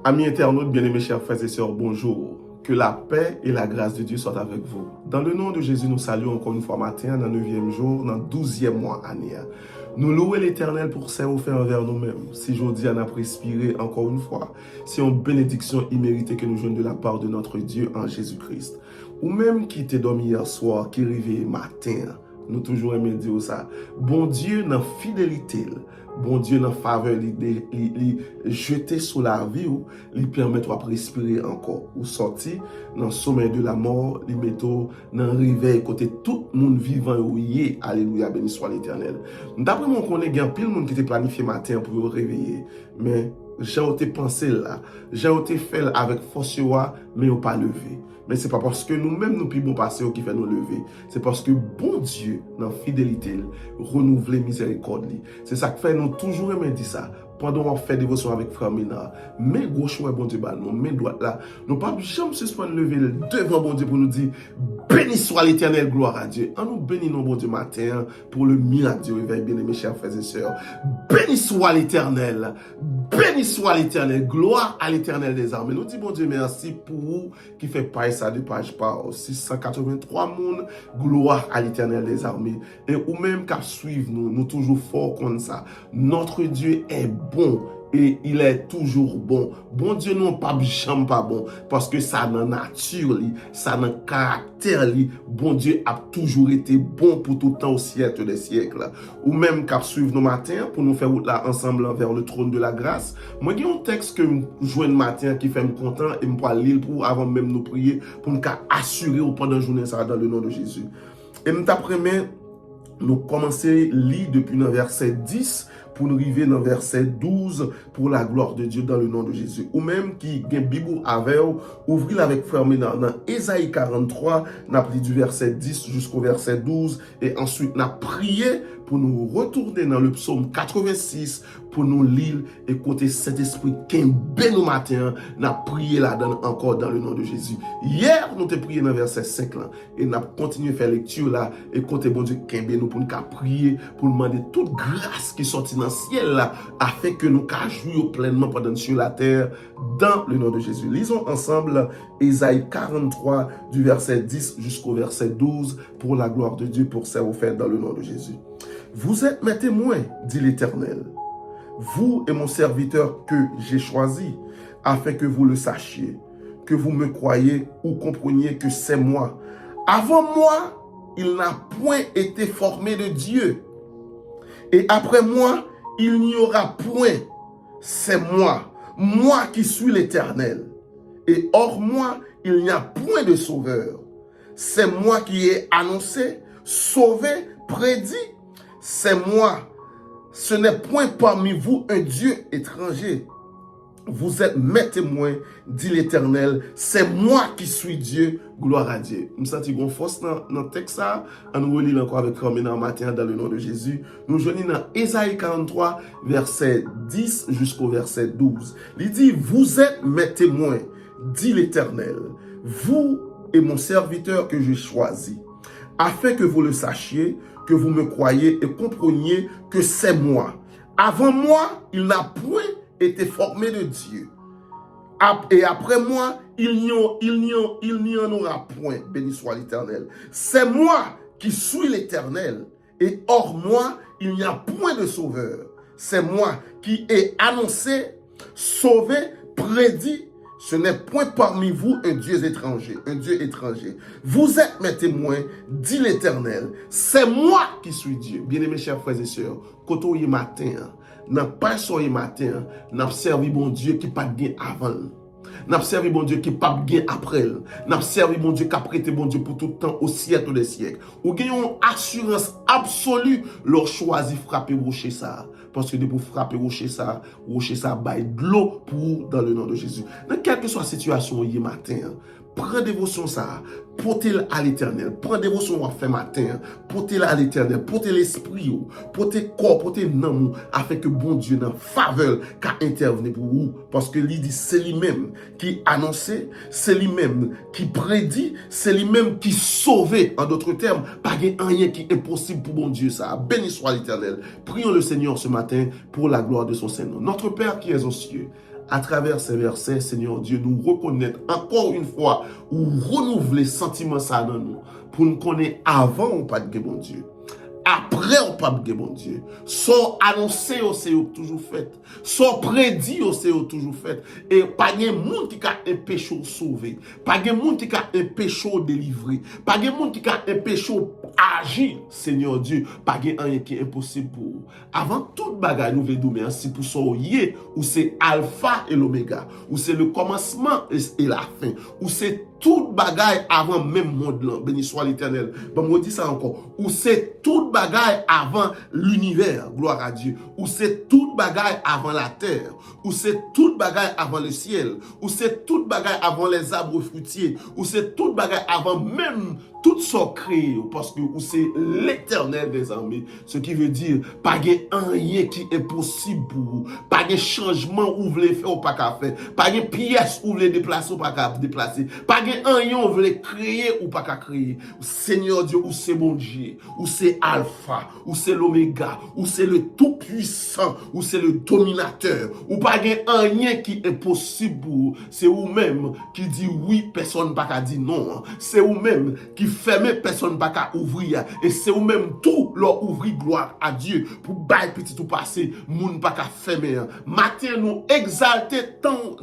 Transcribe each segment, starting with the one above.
Amis internautes, bien-aimés chers frères et sœurs, bonjour. Que la paix et la grâce de Dieu soient avec vous. Dans le nom de Jésus, nous saluons encore une fois matin, dans le 9e jour, dans le 12e mois année. Nous louons l'Éternel pour ses offert envers nous-mêmes. Si aujourd'hui on a respiré encore une fois, c'est une bénédiction imméritée que nous jouons de la part de notre Dieu en Jésus-Christ. Ou même qui t'est dormi hier soir, qui réveillé matin, nous toujours aimons dire ça. Bon Dieu, dans fidélité, bon Dieu, dans faveur, il jeter sous la vie, il permet de respirer encore. Ou sortir dans le sommeil de la mort, il met dans le réveil, côté tout le monde vivant, alléluia, béni soit l'Éternel. D'après mon collègue, il y a pile de monde qui était planifié matin pour vous réveiller. Mais j'ai été pensé là, j'ai été fait avec force, mais on pas levé. Mais c'est pas parce que nous-mêmes nous pouvons passer qui fait nous lever. C'est parce que bon Dieu, dans la fidélité, renouveler miséricorde. C'est ça qui fait nous toujours aimer dire ça. Pendant qu'on fait dévotion avec Frère Ménard, mais gauche ou bon Dieu, nous, mais droite là, nous pas jamais suspendre lever devant bon Dieu pour nous dire béni soit l'Éternel, gloire à Dieu. En nous bénissons bon Dieu matin pour le miracle du réveil, bien aimés chers frères et sœurs. Béni soit l'Éternel, béni soit l'Éternel, gloire à l'Éternel des armées. Nous disons bon Dieu merci pour vous qui fait pas ça de page par 683 moun, gloire à l'Éternel des armées. Et ou même qu'à suivre nous toujours forts comme ça. Notre Dieu est bon et il est toujours bon. Bon Dieu non pas jamais pas bon parce que ça dans nature li, ça dans caractère li. Bon Dieu a toujours été bon pour tout temps au siècle des siècles. Ou même qu'à suivre nos matins pour nous faire route là ensemble vers le trône de la grâce. Moi j'ai un texte que je joue le matin qui fait me content et me pas lire pour avant même nous prier pour nous assurer au pendant la journée ça dans le nom de Jésus. Et nous t'apprenons nous commencer lire depuis le verset 10 pour nous arriver dans le verset 12 pour la gloire de Dieu dans le nom de Jésus. Ou même qui a Bible avec ouvrez avec Frère Ménard dans Ésaïe 43, n'a pris du verset 10 jusqu'au verset 12 et ensuite n'a prié pour nous retourner dans le psaume 86 pour nous lire et côté Saint-Esprit qui est nous matin, n'a prié là-dedans encore dans le nom de Jésus. Hier, nous t'ai prié dans le verset 5 là et n'a continué à faire lecture là et côté bon Dieu qui est nous pour nous prier pour nous demander toute grâce qui sortit dans le ciel là afin que nous jouions pleinement pendant sur la terre dans le nom de Jésus. Lisons ensemble Ésaïe 43 du verset 10 jusqu'au verset 12 pour la gloire de Dieu pour ses offertes dans le nom de Jésus. Vous êtes mes témoins, dit l'Éternel, vous et mon serviteur que j'ai choisi, afin que vous le sachiez, que vous me croyez ou compreniez que c'est moi. Avant moi, il n'a point été formé de Dieu. Et après moi, il n'y aura point. C'est moi, moi qui suis l'Éternel. Et hors moi, il n'y a point de sauveur. C'est moi qui ai annoncé, sauvé, prédit. C'est moi. Ce n'est point parmi vous un Dieu étranger. Vous êtes mes témoins, dit l'Éternel. C'est moi qui suis Dieu. Gloire à Dieu. Nous sentons qu'on force dans le texte ça. On nous relit encore avec Frère Ménard matin dans le nom de Jésus. Nous joignons dans Ésaïe 43, verset 10 jusqu'au verset 12. Il dit, vous êtes mes témoins, dit l'Éternel. Vous et mon serviteur que j'ai choisi, afin que vous le sachiez, que vous me croyez et compreniez que c'est moi. Avant moi, il n'a point été formé de Dieu. Et après moi, il n'y en aura point. Béni soit l'Éternel. C'est moi qui suis l'Éternel. Et hors moi, il n'y a point de sauveur. C'est moi qui ai annoncé, sauvé, prédit. Ce n'est point parmi vous un Dieu étranger, Vous êtes mes témoins, dit l'Éternel. C'est moi qui suis Dieu. Bien-aimés chers frères et sœurs, quand on est matin, n'a pas soyez matin, n'a servi bon Dieu qui pas bien avant. N'a servi bon Dieu qui pas bien après. N'a servi bon Dieu qui a prêté bon Dieu pour tout le temps au siècle des siècles. Ou gagnons assurance absolue leur choisi frapper rocher ça. Parce que pour frapper rocher ça baille de l'eau pour dans le nom de Jésus. Dans quelle que soit la situation hier matin, prends dévotion ça, portez-le à l'Éternel. Prends dévotion à faire matin, portez-le à l'Éternel, portez l'esprit, portez corps, portez l'âme, afin que bon Dieu dans faveur qu'a intervenu pour vous. Parce que lui dit c'est lui-même qui annonçait, c'est lui-même qui prédit, c'est lui-même qui sauvait. En d'autres termes, pas rien qui est impossible pour bon Dieu ça. Béni soit l'Éternel. Prions le Seigneur ce matin pour la gloire de son Seigneur. Notre Père qui est aux cieux, à travers ces versets, Seigneur Dieu, nous reconnaître encore une fois ou renouveler sentiment ça dans nous pour nous connaître avant ou pas de bon Dieu. Après, on pas de bon Dieu. Soit annoncé, c'est toujours fait. Soit prédit, c'est toujours fait. Et pas de monde qui a un péché sauvé. Pas de monde qui a un péché délivré. Pas de monde qui a un péché agi, Seigneur Dieu. Pas de rien qui est impossible pour vous. Avant toute bagarre, nous voulons merci pour ça, où c'est alpha et l'oméga, où c'est le commencement et la fin, où c'est toute bagaille avant même monde là, béni soit l'Éternel. Bon, moi dis ça encore. Où c'est toute bagaille avant l'univers, gloire à Dieu. Où c'est toute bagaille avant la terre. Où c'est toute bagaille avant le ciel. Où c'est toute bagaille avant les arbres fruitiers. Où c'est toute bagaille avant même tout ça créé, parce que c'est l'Éternel des armées. Ce qui veut dire, pas de rien qui est possible pour vous. Pas de changement où vous voulez faire ou pas qu'à faire. Pas de pièce où vous voulez déplacer ou pas qu'à déplacer. Pas de rien où vous voulez créer ou pas qu'à créer. Seigneur Dieu, où c'est bon Dieu, où c'est Alpha, où c'est l'Oméga, où c'est le Tout-Puissant, où c'est le Dominateur, où pas de rien qui est possible pour vous. C'est vous-même qui dit oui, personne pas qu'à dire non. C'est vous-même qui fermer, personne pas qu'à ouvrir. Et c'est vous-même tout leur ouvrir, gloire à Dieu. Pour bailler petit tout passer, moun pas qu'à fermer. Matin, nous exalter ton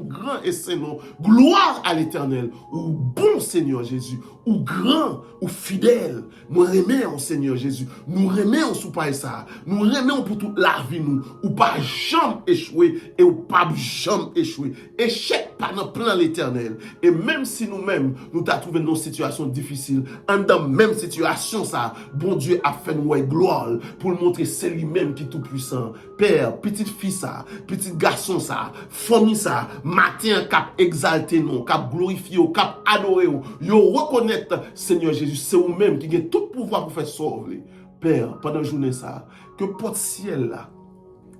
grand et saint nom. Gloire à l'Éternel. Ou bon Seigneur Jésus. Ou grand, ou fidèle. Nous remercions Seigneur Jésus. Nous remercions sous pas ça. Nous remercions pour toute la vie nous. Ou pas jamais échouer. Et ou pas jamais échouer. Échec pas dans plan l'Éternel. Et même si nous-mêmes, nous t'as trouvé dans une situation difficile, en dans la même situation, ça, bon Dieu a fait nous gloire pour le montrer c'est lui-même qui est tout puissant. Père, petite fille ça, petit garçon ça, famille ça, matin cap exalté non, cap glorifié, cap adoré, yo reconnaître Seigneur Jésus, c'est vous-même qui a tout pouvoir pour faire sauver. Père, pendant la journée ça, que porte ciel là,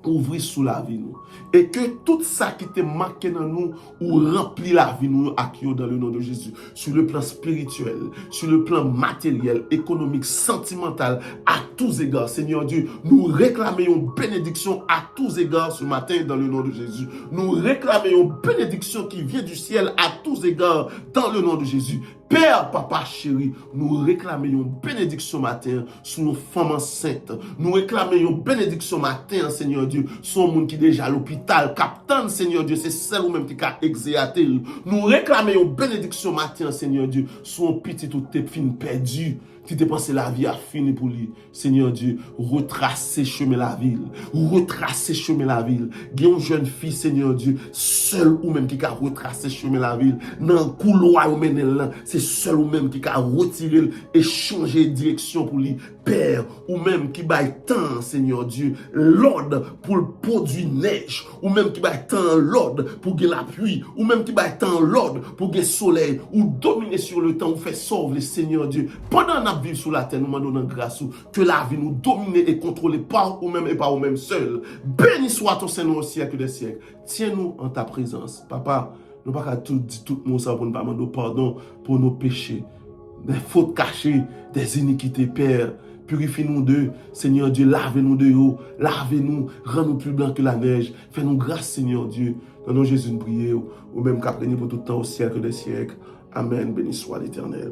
ouvrir sous la vie nous. Et que tout ça qui te marqué dans nous, ou remplit la vie nous, à qui dans le nom de Jésus. Sur le plan spirituel, sur le plan matériel, économique, sentimental, à tous égards. Seigneur Dieu, nous réclamons une bénédiction à tous égards ce matin dans le nom de Jésus. Nous réclamons une bénédiction qui vient du ciel à tous égards dans le nom de Jésus. Père, papa chéri, nous réclamons une bénédiction matin sur nos femmes enceintes. Nous réclamons une bénédiction matin, Seigneur Dieu, sur le monde qui est déjà à l'hôpital. Captain, Seigneur Dieu, c'est celle ou même qui a exéaté. Nous réclamons une bénédiction matin, Seigneur Dieu, sur un petit ou tes fin perdu. Qui te pense la vie a fini pour lui. Seigneur Dieu, retracer chemin la ville. Retracer chemin la ville. Il y a une jeune fille, Seigneur Dieu, seule ou même qui a retracé chemin la ville. Dans le couloir ou même là, c'est seul ou même qui a retiré et changé de direction pour lui. Père, ou même qui baille tant, Seigneur Dieu, l'ordre pour le produit neige, ou même qui baille tant l'ordre pour gagner la pluie, ou même qui baille tant l'ordre pour gagner le soleil, ou dominer sur le temps, ou faire sauver le Seigneur Dieu. Pendant notre vie sur la terre, nous demandons grâce que la vie nous domine et contrôle par nous-mêmes et par nous-mêmes seuls. Béni soit ton Seigneur au siècle des siècles. Tiens-nous en ta présence. Papa, nous ne pouvons pas tout dire tout le monde ça pour nous demander pardon pour nos péchés, des fautes cachées, des iniquités, Père. Purifie-nous d'eux, Seigneur Dieu, lavez-nous de haut, lavez-nous, rends-nous plus blancs que la neige. Fais-nous grâce, Seigneur Dieu. Dans nos Jésus, nous prions, ou même qu'après pour tout le temps, au siècle des siècles. Amen. Béni soit l'Éternel.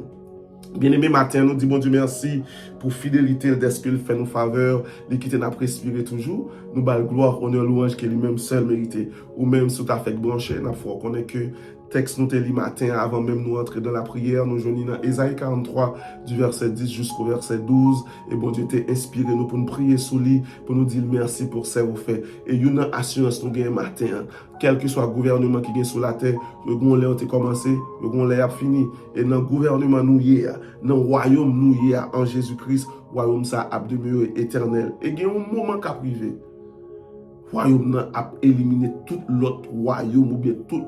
Bien-aimé matin, nous disons bon Dieu merci pour fidélité de ce qu'il fait nous faveur, les qui n'a respirer toujours. Nous bal gloire, honneur, louange qui est lui-même seul mérité. Ou même sous ta fait branché, n'a foi qu'on est que texte nous li matin avant même nous entrer dans la prière, nous joignons dans Ésaïe 43 du verset 10 jusqu'au verset 12 et bon Dieu t'a inspiré nous pour nous prier sous lui, pour nous dire merci pour ce que vous faites. Et une assurance nous gagne matin, quel que soit le gouvernement qui est sur la terre, le grand l'air a commencé, le grand l'air a fini et dans le gouvernement nous y est, dans le royaume nous y est en Jésus-Christ, royaume ça a demeuré éternel. Et il y a un moment qui a privé. Royaume a éliminé tout l'autre royaume ou bien tout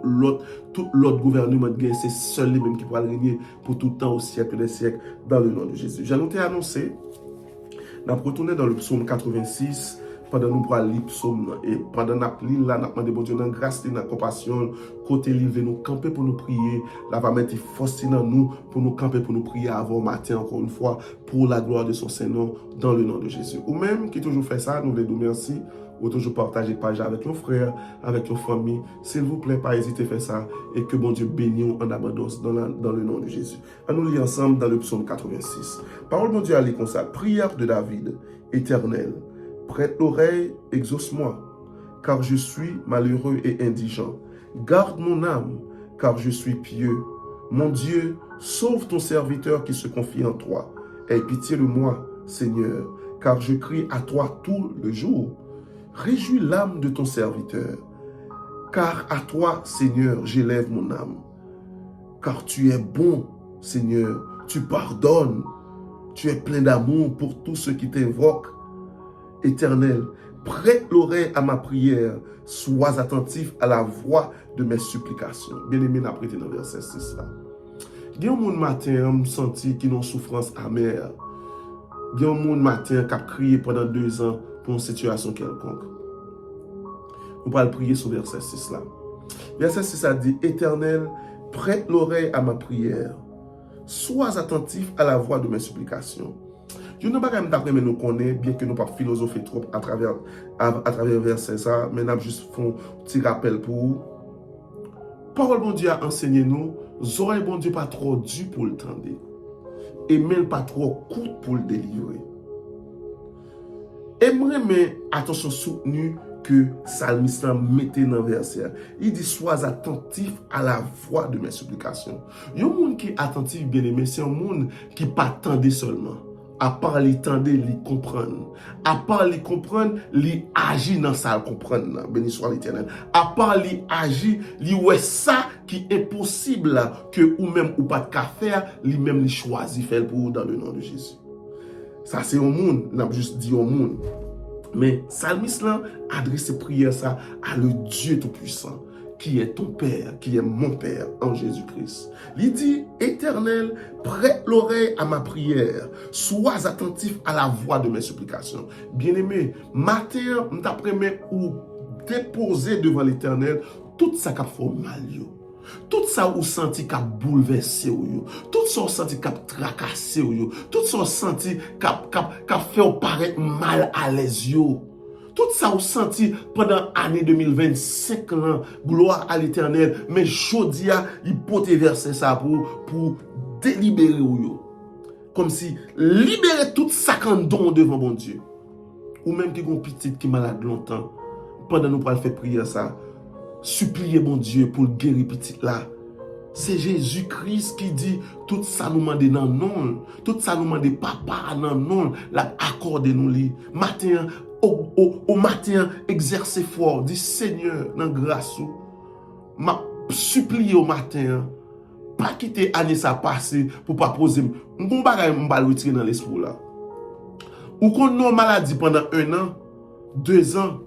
l'autre gouvernement de guerre. C'est seul lui même qui pourra régner pour tout le temps au siècle des siècles dans le nom de Jésus. J'ai annoncé, nous retourner dans le psaume 86 pendant nous pour lire psaume et pendant nous lire là, nous demandons bon Dieu dans grâce, dans compassion, côté livre nous camper pour nous prier, là va mettre force dans nous pour nous camper pour nous prier avant matin encore une fois pour la gloire de son Saint-Nom dans le nom de Jésus. Ou même qui toujours fait ça, nous voulons nous merci. Ou toujours partager page avec nos frères, avec nos familles. S'il vous plaît, pas hésiter à faire ça et que bon Dieu bénisse en abondance dans le nom de Jésus. À nous lire ensemble dans le psaume 86. Parole de Dieu à lire comme ça. Prière de David, Éternel, prête l'oreille, exauce-moi, car je suis malheureux et indigent. Garde mon âme, car je suis pieux. Mon Dieu, sauve ton serviteur qui se confie en toi. Aie pitié de moi, Seigneur, car je crie à toi tout le jour. Réjouis l'âme de ton serviteur, car à toi, Seigneur, j'élève mon âme. Car tu es bon, Seigneur, tu pardonnes, tu es plein d'amour pour tous ceux qui t'invoquent. Éternel, prête l'oreille à ma prière, sois attentif à la voix de mes supplications. Bien-aimé, n'a prêté dans le verset 6 là. Il y a un monde matin, me senti qui ont souffrance amère. Il y a un monde matin qui a crié pendant 2 ans pour une situation quelconque. On va le prier sur verset 6 là. Verset 6 a dit, Éternel, prête l'oreille à ma prière. Sois attentif à la voix de mes supplications. Je ne sais pas quand même nous connaître, bien que nous ne pas philosopher trop à travers verset ça, mais nous avons juste fait un petit rappel pour vous. Parole bon Dieu a enseigné nous, oreilles bon Dieu pas trop dur pour le tendre, et même pas trop court pour le délivrer. Aimerait mais attention soutenue que Psalmiste mettait dans le verset. Il dit, sois attentif à la voix de mes supplications. Il y a un monde qui est attentif, bien aimé, c'est un monde qui pas tendait seulement. À part les tendre, les comprendre. À part les comprendre, les agir dans ça, comprendre. Béni soit l'Éternel. À part les agir, les ouais ça qui est possible que ou même ou pas de faire, lui même les choisir faire pour vous dans le nom de Jésus. Ça c'est au monde, n'a juste dit au monde. Mais Psalmiste là adresse ses prières ça à le Dieu tout-puissant, qui est ton Père, qui est mon Père en Jésus-Christ. Il dit, Éternel, prête l'oreille à ma prière, sois attentif à la voix de mes supplications. Bien-aimé, matin, m'après ou déposer devant l'Éternel tout ça qui a fait mal yo. Tout ça ou senti qu'a bouleversé ou tout ça ou senti qu'a tracassé ou tout ça ou senti qu'a fait paraître mal à l'aise yo. Tout ça ou senti pendant l'année 2025 là, gloire à l'Éternel, mais jodia il pote verser ça pour délibérer ou yo. Comme si libérer tout ça qu'on donne devant bon Dieu. Ou même qui gon petite qui malade longtemps, pendant nous pas faire prier ça. Supplier mon Dieu pour guérir petit là. C'est Jésus-Christ qui dit tout ça nous demande dans non, tout ça nous demande papa dans non, la accorde nous li. Matin au matin exercer fort, dit Seigneur dans grâce ou m'a supplier au matin pas quitter année ça passer pour pas poser mon bagay m'ba retirer dans l'esprit là. Ou qu'on non maladie pendant 1 an, 2 ans.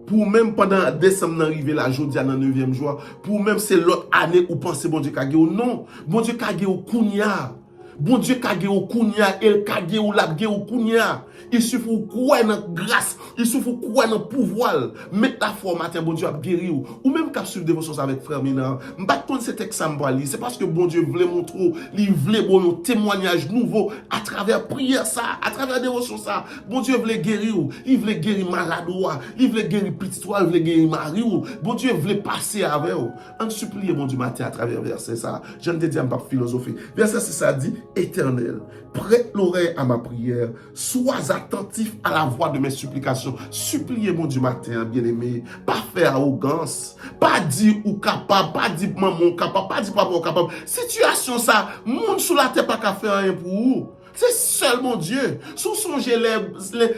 Pour même pendant décembre arrivé la journée dans 9e jour, pour même c'est l'autre année où pensez bon Dieu kage ou non, bon Dieu kage ou kounya. Bon Dieu kage ou kounya, el kage ou labge ou kounya. Il suffit quoi dans grâce, il suffit quoi dans pouvoir. Mettre la forme matin bon Dieu a guéri ou même cap suivre dévotion avec frère Mina. M'pas ton cet exemple li, c'est parce que bon Dieu voulait montrer, il voulait bon un témoignage nouveau à travers prière ça, à travers dévotion ça. Bon Dieu voulait guérir ou, il voulait guérir malade ou, il voulait guérir petit toi, il voulait guérir mari ou. Bon Dieu voulait passer avec ou. On supplie bon Dieu matin à travers verset ça. Je ne te dis pas philosophie. Verset ça dit Éternel, prête l'oreille à ma prière, sois attentif à la voix de mes supplications. Suppliez mon Dieu matin, bien-aimé, pas faire arrogance, pas dire ou capable, pas dire maman capable, pas dire papa capable. Situation ça, monde sous la terre pas qu'à faire rien pour vous. C'est seul mon Dieu. Sous songer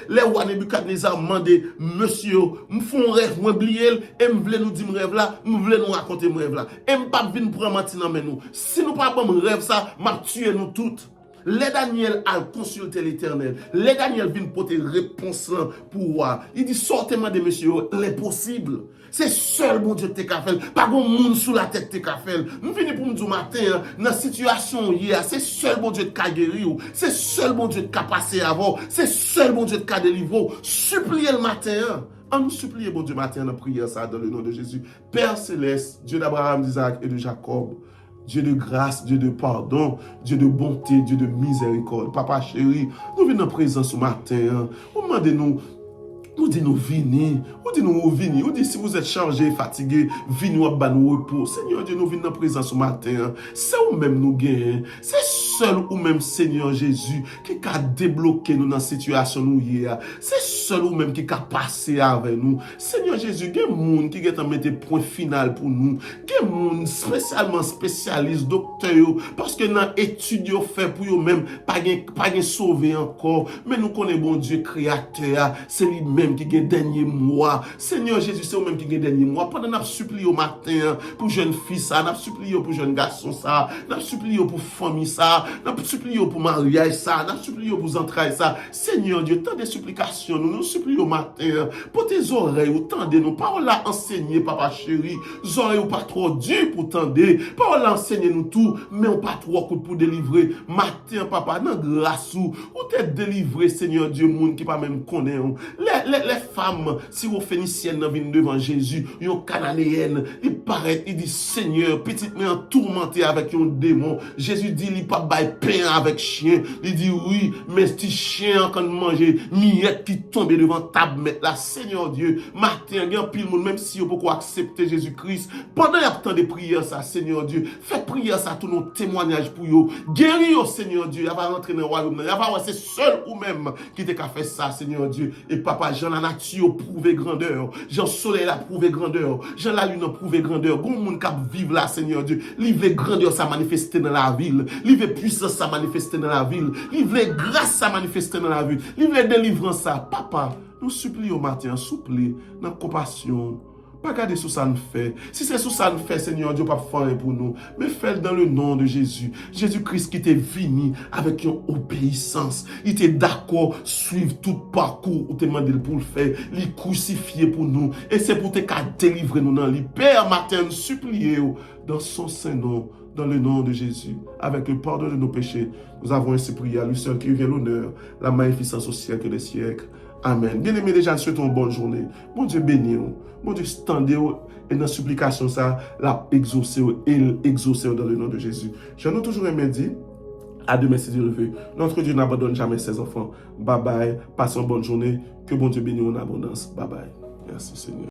les rois Nebuchadnezzar demandé, monsieur, me font rêve, m'oublier, et me voulez nous dire mon rêve là, me voulez nous raconter mon rêve là. Et me pas venir prendre mentir dans nous. Si nous pas bon rêve ça, m'a tué nous toutes. Les Daniel a consulté l'Éternel. Les Daniel vient porter réponse pour moi. Il dit sortez-moi des messieurs, les possibles. C'est seul bon Dieu te ka fait. Pas bon monde sous la tête te ka fait. Nous venons pour nous dire matin dans situation hier, c'est seul bon Dieu te ka guéri ou. C'est seul bon Dieu te ka passer avant. C'est seul bon Dieu te ka délivrer. Suppliez le matin. On nous supplie, bon Dieu, matin, dans la prière, ça, dans le nom de Jésus. Père céleste, Dieu d'Abraham, d'Isaac et de Jacob, Dieu de grâce, Dieu de pardon, Dieu de bonté, Dieu de miséricorde. Papa chéri, nous venons en présence ce matin. Vous demandez-nous, nous disons, venez, vous dites, si vous êtes chargé, fatigué, venez à nous repos. Seigneur Dieu, nous venons en présence ce matin. C'est vous-même nous gagnons. C'est seul ou même Seigneur Jésus qui a débloqué nous dans la situation nous hier. C'est seul ou même qui a passé avec nous. Seigneur Jésus, il y a des gens qui ont mis point final pour nous. Il y a des gens spécialement spécialistes, docteurs, parce que dans l'étude fait pour eux-mêmes, pas sauver encore. Mais nous connaissons bon Dieu créateur, c'est lui-même qui a dernier mois. Seigneur Jésus, c'est lui-même qui a dernier mois. Pendant que nous supplions au matin pour jeune fille ça, nous supplions pour jeune garçon ça, nous supplions pour famille ça, nous supplions pour mariage ça, nous supplions pour entrailles ça. Seigneur Dieu, tant de supplications, nous supplions au matin pour tes oreilles, ou tendez nous. Parole là enseigner, papa chéri. Oreilles ou pas trop dur pour tendre. Parole là enseigner nous tout, mais on pas trop coup pour délivrer. Matin, papa, dans grâce ou t'es délivré, Seigneur Dieu, monde qui pas même connaît. Les femmes, si vous phéniciennes viennent devant Jésus, yon cananéenne, il paraît, il dit Seigneur, petite mère tourmentée avec un démon. Jésus dit, il pas bail pain avec chien. Il dit oui, mais si chien quand manger, miette qui tombe devant table mettre là, Seigneur Dieu, matin, il y a pile monde, même si vous pouvez accepter Jésus-Christ, pendant y a temps de prière ça, Seigneur Dieu, faites prière ça, tous nos témoignages pour vous, guéris au Seigneur Dieu, il va rentrer dans le royaume, il va c'est seul ou même qui t'a fait ça, Seigneur Dieu, et papa, Jean la nature prouvé grandeur, Jean soleil a prouvé grandeur, Jean la lune a prouvé grandeur, bon monde qui vivre là, Seigneur Dieu, livre grandeur ça manifester dans la ville, livre puissance ça manifester dans la ville, livre grâce ça manifester dans la ville, livre délivrance ça, papa, nous supplions au matin, souple, dans compassion. Pas garder sous ça nous fait. Si c'est sous ça nous fait, Seigneur Dieu, pas faire pour nous. Mais fais-le dans le nom de Jésus. Jésus-Christ qui t'est venu avec une obéissance. Il était d'accord suivre tout parcours où t'es demandé pour le faire. Il crucifié pour nous. Et c'est pour te délivrer nous dans le Père matin, supplier dans son saint nom. Dans le nom de Jésus, avec le pardon de nos péchés, nous avons ainsi prié à lui seul qui vient l'honneur, la magnificence au siècle des siècles. Amen. Bien-aimés, déjà, nous souhaitons une bonne journée. Bon Dieu béni, bon Dieu standez et dans la supplication, ça, la exaucer et l'exaucer dans le nom de Jésus. J'en ai toujours aimé dire, à demain si Dieu le veut. Notre Dieu n'abandonne jamais ses enfants. Bye bye. Passez une bonne journée. Que bon Dieu bénisse en abondance. Bye bye. Merci Seigneur.